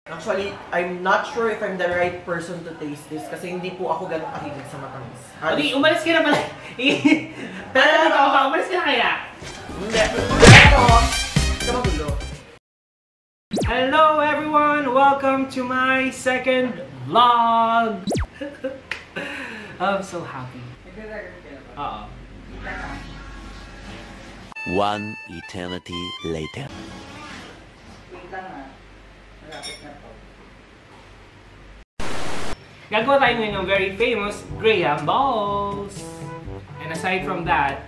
Actually, I'm not sure if I'm the right person to taste this kasi hindi po ako ganun kahilig sa matamis. Adi, umalis ka na pala. Pero umalis ka na kaya? Hindi. Pero, ito magulo. Hello everyone! Welcome to my second vlog! I'm so happy. One eternity later. Gagawa tayo ngayon ng very famous Graham balls. And aside from that,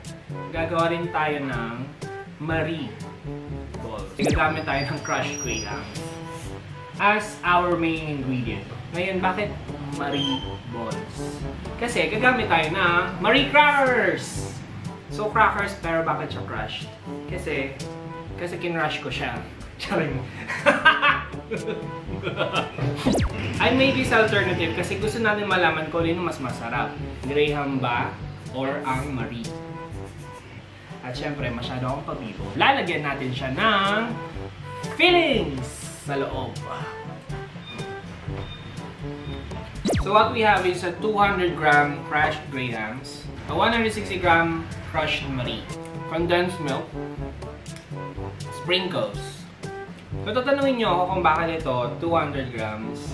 gagawa rin tayo ng Marie balls. Gagamit tayo ng crushed Graham as our main ingredient. Ngayon, bakit Marie balls? Kasi gagamit tayo ng Marie crackers! So crackers, pero bakit siya crushed? Kasi kinrush ko siya. Charing. I made this alternative kasi gusto natin malaman kung ano mas masarap. Graham ba or ang Marie? At syempre, masyado akong pabibo. Lalagyan natin siya ng fillings sa loob. So what we have is a 200 gram crushed Grahams, a 160 gram crushed Marie, condensed milk, sprinkles. So tatanungin nyo ako kung bakit ito 200 grams,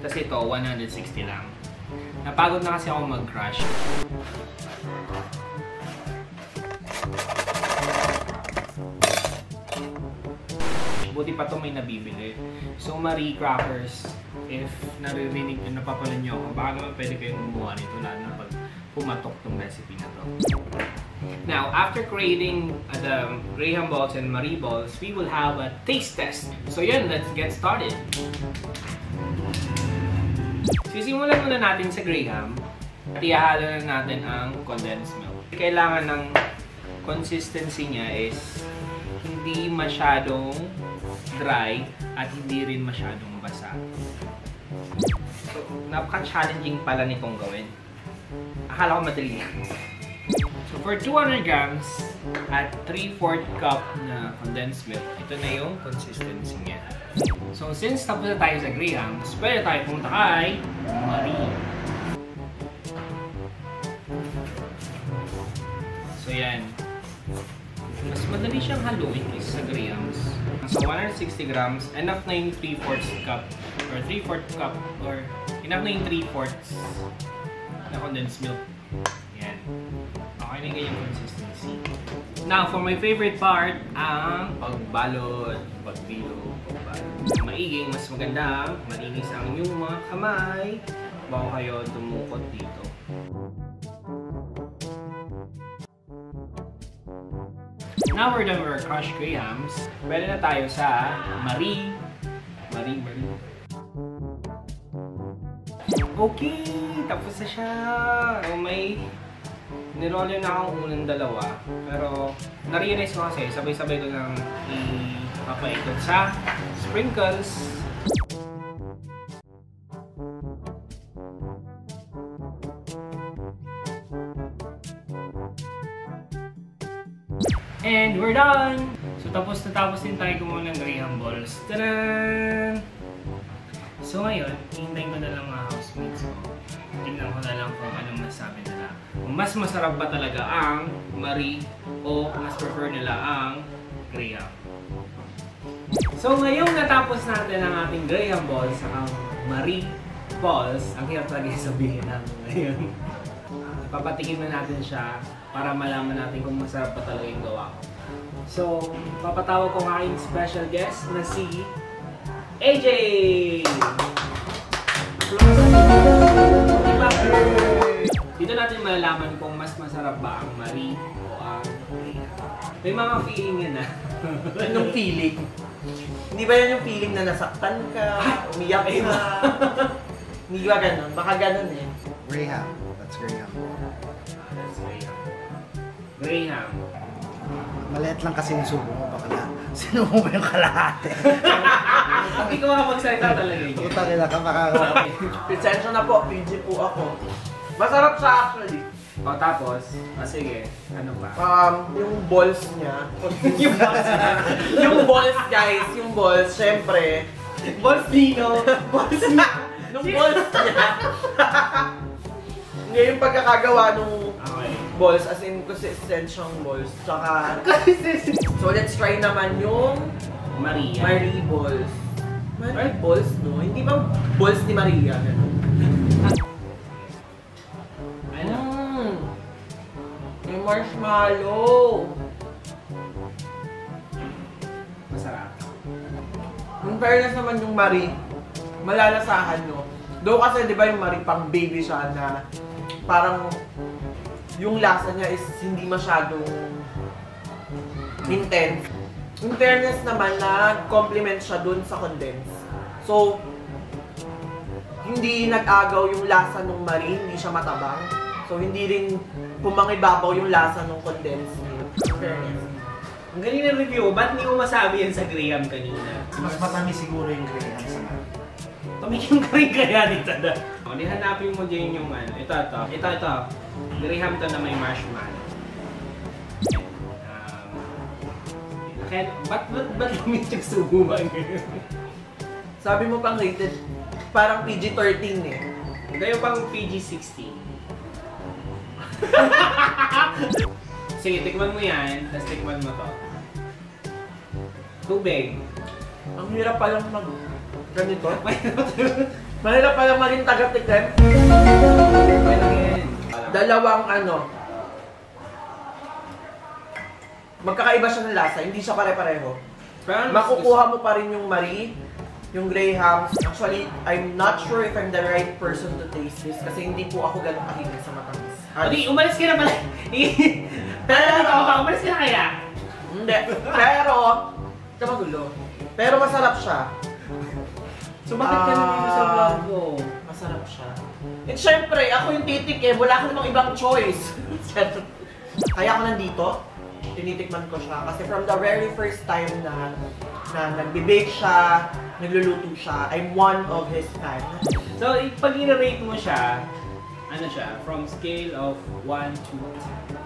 tapos ito 160 lang. Napagod na kasi ako mag-crush. Buti pa ito may nabibili. So Marie crackers, if naririnig nyo, napapanood nyo ako, baka naman pwede kayong gumawa nito lalo na pag pumatok tong recipe na to. Now, after creating the Graham balls and Marie balls, we will have a taste test. So yun, let's get started. Sisimulan muna natin sa Graham at ihahalo na natin ang condensed milk. Kailangan ng consistency niya is hindi masyadong dry at hindi rin masyadong basa. So, napaka-challenging pala nitong gawin. Akala ko madali lang. So for 200 grams at 3/4 cup na condensed milk, ito na yung consistency niya. So since tapos na tayo sa Grahams, pwede tayo pumunta kay Marie. So yan. Mas madali siyang haluin kaysa sa Grahams. So 160 grams, enough na yung 3/4 cup or 3/4 cup or enough na yung 3/4 na condensed milk. Yan. Okay na yung consistency. Now, for my favorite part, ang pagbalot, pagbilo, pagbalot. Maiging, mas maganda, malinis ang inyong mga kamay bago kayo tumukot dito. Now we're done with our crushed Grahams. Pwede na tayo sa Marie. Okay, tapos na siya. May nirolyo na akong unang dalawa. Pero na-realize ko kasi, sabay-sabay ko lang ipapaikot sa sprinkles. And we're done! So tapos din tayo gumawa ng Graham balls. Tadaan! So ngayon, hihintayin ko na lang mga housemates ko. Tingnan ko na lang kung anong masabi nila. Kung mas masarap ba talaga ang Marie o mas prefer nila ang Graham. So ngayong natapos natin ang ating Graham balls sa Marie balls, ang hirap talaga sabihin natin ngayon. Papatikim na natin siya para malaman natin kung masarap pa talaga yung gawa ko. So, papatawag ko ang aking special guest na si AJ! Dito natin malalaman kung mas masarap ba ang Marie o ang Graham. May mga feeling yan ah. Anong feeling? Hindi ba yan yung feeling na nasaktan ka, umiyak ka? Hindi ba ganun? Baka ganun eh. Graham. That's Graham. That's Graham. Graham. Maliit lang kasi yung subo mo, baka sinubo mo yung kalahati. Hindi ko makapagsalita talaga yun. Utang ina ka makakawa. Presensya na po, PG po ako. Masarap siya actually. O tapos, sige, ano pa? Yung balls niya. Yung balls guys, yung balls, syempre, Balls Nino. Balls Nino. Nung balls niya. Hindi yung pagkakagawa nung Okay. balls, as in consistent siyang balls. Tsaka, so let's try naman yung Maria. Marie balls. Marie balls, no? Hindi ba balls ni Maria? Ganun. Ano? May marshmallow. Masarap. In fairness naman yung Marie, malalasahan nyo. Though kasi di ba yung Marie pang baby siya na parang yung lasa niya is hindi masyadong intense. In fairness naman na compliment siya dun sa condense. So, hindi nag-agaw yung lasa ng Marie, hindi siya matabang. So, hindi rin pumangibabaw yung lasa ng condense milk. In fairness. Ang galing ng review. Ba't hindi mo masabi yan sa Graham kanina? Mas matamis siguro yung Graham sa mga. Tumikim ka rin kaya dito na. Di hanapin mo din yung ano. Ito. Graham to na may marshmallow. Kaya, ba't lumit yung subuhan ngayon? Sabi mo pang rated, parang PG-13 eh. Kayo pang PG-16. Sige, tikman mo yan, tapos tikman mo to. Tubig. Ang hirap palang ganito. Mahirap palang maging taga-tikim. Okay lang yan. Dalawang magkakaiba siya ng lasa, hindi siya pare-pareho. Pero Makukuha mo pa rin yung Marie, yung Graham. Actually, I'm not sure if I'm the right person to taste this kasi hindi po ako ganun kahilig sa matamis. Adi, umalis ka na pala. Pero, Umalis ka na kaya? hindi. Pero, ito magulo. Pero masarap siya. Sumakit ka na dito sa vlog ko. Masarap siya. And syempre, ako yung titik eh. Wala ka namang ibang choice. Kaya ako nandito, tinitikman ko siya. Kasi from the very first time na nagbe-bake siya, nagluluto siya, I'm one of his fans. So, pag i-rate mo siya, ano siya? From scale of 1 to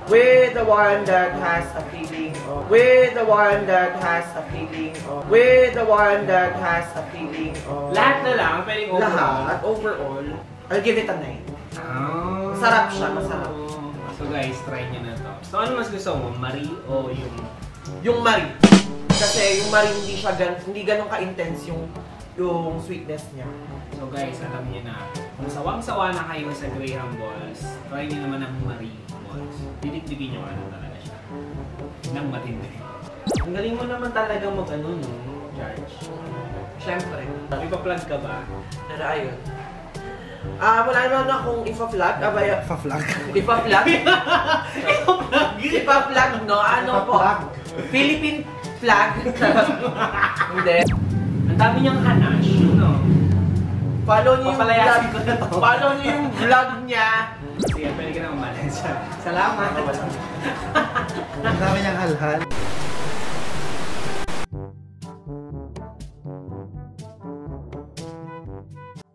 With the one that has a feeling of, with the one that has a feeling of, with the one that has a feeling of, lahat na lang, pwedeng overall. lahat, overall, I'll give it a 9. Ah. Masarap siya, masarap. So guys, try nyo na to. So ano mas gusto mo? Marie o yung... Yung Marie. Kasi yung Marie hindi ganun ka-intense yung sweetness niya. So guys, alam niyo na, kung sawang-sawa na kayo sa Graham Balls, try niyo naman ang Marie Balls. Didikdikin niyo ano talaga siya. Nang matindi. Ang galing mo naman talaga mag-ano, no? Charge. Siyempre. May pa-plug ka ba? Pero ayun. Wala naman akong ipa-flag. Pa-flag. Ipa-flag? Ipa-flag, no? Ano po? Pa-flag. Philippine flag. Hindi. Ang dami niyang hanash, no? Follow niyo yung Papalayasin ko vlog. na to. Follow niyo yung vlog niya. Sige, pwede ka na umalis. Salamat. Ang dami niyang halhal.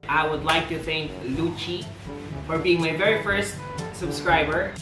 I would like to thank Lucci for being my very first subscriber.